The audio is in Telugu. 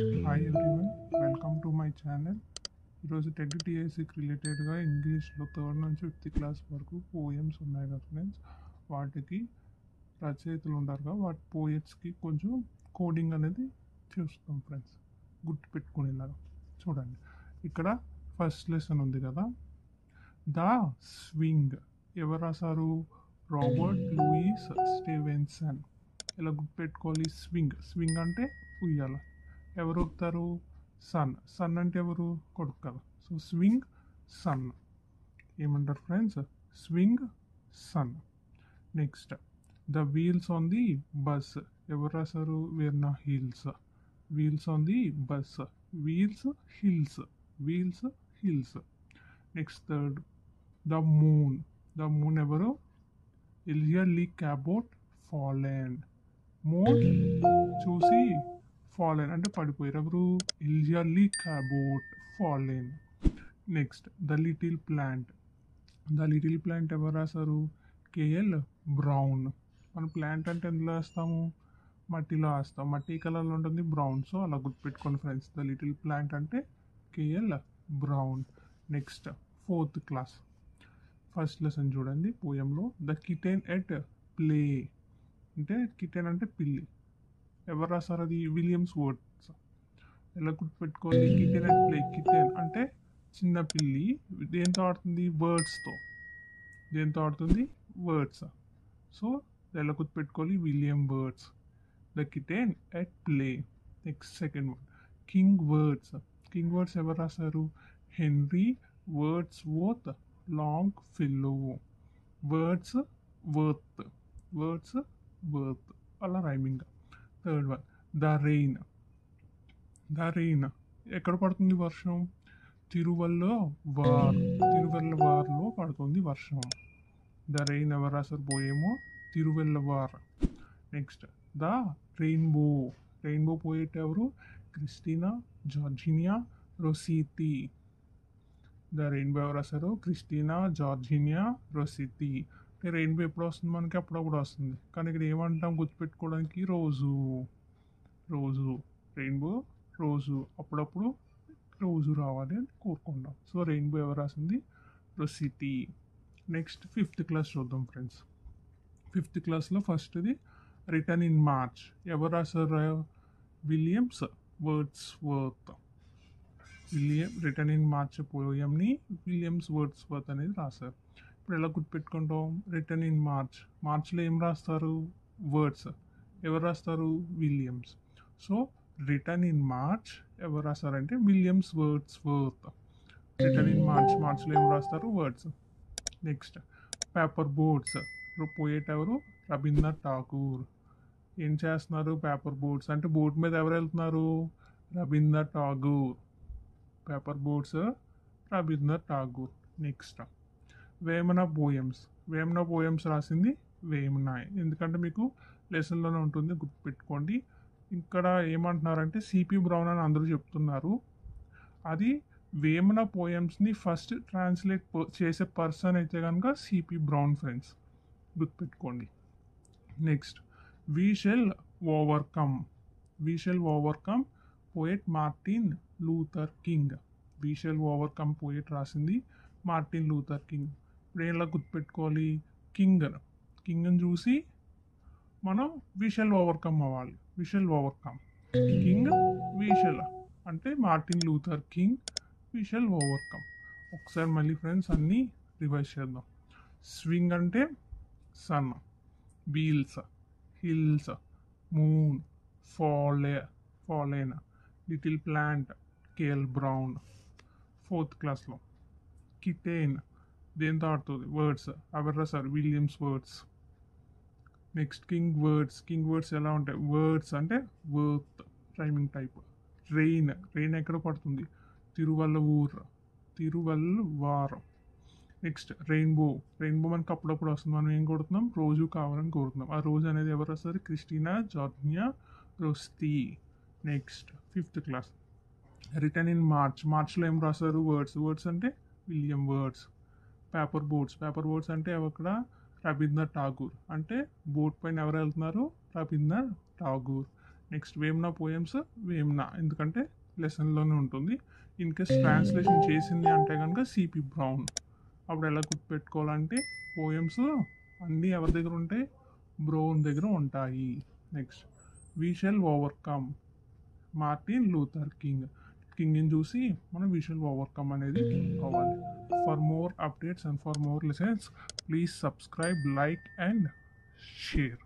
Hi everyone, welcome to my channel. ఈరోజు టెట్ టీఎస్సీకి రిలేటెడ్గా ఇంగ్లీష్లో థర్డ్ నుంచి ఫిఫ్త్ క్లాస్ వరకు పోయమ్స్ ఉన్నాయి కదా ఫ్రెండ్స్. వాటికి రచయితలు ఉంటారు కదా, వాటి పోయట్స్కి కొంచెం కోడింగ్ అనేది చూస్తాం ఫ్రెండ్స్, గుర్తుపెట్టుకునేలాగా. చూడండి, ఇక్కడ ఫస్ట్ లెసన్ ఉంది కదా, ద స్వింగ్. ఎవరు రాశారు? Robert Louis Stevenson. ఇలా గుర్తుపెట్టుకోవాలి. స్వింగ్, స్వింగ్ అంటే ఉయ్యాల. ఎవరు ఊపుతారు? సన్. సన్ అంటే ఎవరు? కొడుకు కదా. సో స్వింగ్ సన్ ఏమంటారు friends? Swing son. Next, the wheels on the bus. ఎవరు రాశారు? Verna Hills. Wheels on the bus. Wheels hills. Wheels hills. Next third, the moon. The moon ఎవరు? Eliza Lee Cabot Follen. Moon చూసి ఫాలెన్ అంటే పడిపోయారు. ఎవరు? Eliza Lee Cabot Follen. Next, the little plant. The little plant ఎవరు రాశారు? KL brown. మనం ప్లాంట్ అంటే ఎందులో వేస్తాము? మట్టిలో వేస్తాం. మట్టి కలర్లో ఉంటుంది, బ్రౌన్. సో అలా గుర్తుపెట్టుకోండి ఫ్రెండ్స్. ద లిటిల్ ప్లాంట్ అంటే KL Brown. Next, fourth class first lesson చూడండి పోయంలో. The kitten at play. అంటే కిటెన్ అంటే పిల్లి. ఎవరు రాశారు? అది విలియమ్స్ వర్డ్స్. ఎలా గుర్తుపెట్టుకోవాలి? Kitten at play. కిటెన్ అంటే చిన్న పిల్లి. దేంతో ఆడుతుంది? వర్డ్స్తో. దేంతో ఆడుతుంది? వర్డ్స్. సో ఎలా గుర్తుపెట్టుకోవాలి? William words. The kitten at play. Next second one, king words. King words ఎవరు రాశారు? Henry Wordsworth Longfellow. Wordsworth. Wordsworth అలా rhyming. Third one, the rain. The rain ఎక్కడ పడుతుంది వర్షం? తిరువల్లవార్లో పడుతుంది వర్షం. ద రెయిన్ ఎవరు రాశారు? పోయేమో Thiruvalluvar. Next, the rainbow. Rainbow poet ఎవరు? Christina Georgina Rossetti. The rainbow ఎవరు రాశారు? Christina Georgina రొసీతి. రెయిన్బో ఎప్పుడు వస్తుంది మనకి? అప్పుడప్పుడు వస్తుంది. కానీ ఇక్కడ ఏమంటాం గుర్తుపెట్టుకోవడానికి? రోజు. రోజు రెయిన్బో రోజు. అప్పుడప్పుడు రోజు రావాలి అని కోరుకుంటాం. సో రెయిన్బో ఎవరు రాసింది? రొసీతి. నెక్స్ట్ ఫిఫ్త్ క్లాస్ చూద్దాం ఫ్రెండ్స్. ఫిఫ్త్ క్లాస్లో ఫస్ట్ది రిటర్న్ ఇన్ మార్చ్. ఎవరు రాశారు? Williams Wordsworth. Return in March పోయంని విలియమ్స్ వర్డ్స్ వర్త్ అనేది రాశారు. ఇప్పుడు ఎలా గుర్తుపెట్టుకుంటాం? Return in March. మార్చ్లో ఏం రాస్తారు? వర్డ్స్. ఎవరు రాస్తారు? Williams. So return in March ఎవరు రాస్తారంటే Williams Wordsworth. Return in March. మార్చ్లో ఏం రాస్తారు? Words. Next, paper boats. Poet ఎవరు? రవీంద్రనాథ్ ఠాగూర్. ఏం చేస్తున్నారు? పేపర్ బోట్స్ అంటే బోట్ మీద ఎవరు వెళ్తున్నారు? Rabindranath Tagore. Paper boats Rabindranath Tagore. Next, Vemana poems. Vemana poems రాసింది వేమన. ఎందుకంటే మీకు లెసన్లోనే ఉంటుంది, గుర్తుపెట్టుకోండి. ఇక్కడ ఏమంటున్నారంటే సిపి బ్రౌన్ అని అందరూ చెప్తున్నారు. అది వేమన పోయమ్స్ని ఫస్ట్ ట్రాన్స్లేట్ చేసే పర్సన్ అయితే కనుక సిపి బ్రౌన్ ఫ్రెండ్స్, గుర్తుపెట్టుకోండి. Next, we shall overcome. We shall overcome poet Martin Luther King. We shall overcome poet రాసింది మార్టిన్ లూథర్ కింగ్. ఇప్పుడు ఎలా గుర్తుపెట్టుకోవాలి? కింగ్ అని చూసి మనం వీ షెల్ ఓవర్కమ్ అవ్వాలి. We shall overcome. King we shall అంటే Martin Luther King. We shall overcome. ఒకసారి మళ్ళీ ఫ్రెండ్స్ అన్నీ రివైజ్ చేద్దాం. స్వింగ్ అంటే son. Wheels, hills, moon, fallen, little plant, KL brown. Fourth క్లాస్లో కిటెన్ దేంతో ఆడుతుంది? వర్డ్స్. ఎవరు రాశారు? Williams words. Next, king words. King words ఎలా ఉంటాయి? వర్డ్స్ అంటే వర్త్, రైమింగ్ టైప్. రెయిన్ ఎక్కడ పడుతుంది? తిరువల్లవార్. Next, rainbow. రెయిన్బో మనకి అప్పుడప్పుడు వస్తుంది. మనం ఏం కొడుతున్నాం? రోజు కావాలని కోరుతున్నాం. ఆ రోజు అనేది ఎవరు వస్తారు? Christina Georgina Rossetti. Next, fifth class return in March. మార్చ్లో ఏం రాస్తారు? వర్డ్స్. వర్డ్స్ అంటే William words. Paper boats. Paper boats అంటే అక్కడ రవీంద్రనాథ్ ఠాగూర్. అంటే బోట్ పైన ఎవరు వెళ్తున్నారు? రవీంద్రనాథ్ ఠాగూర్. నెక్స్ట్ వేమ్నా పోయమ్స్ వేమ్నా, ఎందుకంటే లెసన్లోనే ఉంటుంది. ఇన్ కేస్ ట్రాన్స్లేషన్ చేసింది అంటే కనుక సిపి బ్రౌన్. అప్పుడు ఎలా గుర్తుపెట్టుకోవాలంటే పోయమ్స్ అన్నీ ఎవరి దగ్గర ఉంటాయి, బ్రౌన్ దగ్గర ఉంటాయి. Next we shall overcome, Martin Luther King. కింగ్ని చూసి మనం వీ షల్ ఓవర్కమ్ అనేది కావాలి. For more updates and for more lessons please subscribe, like and share.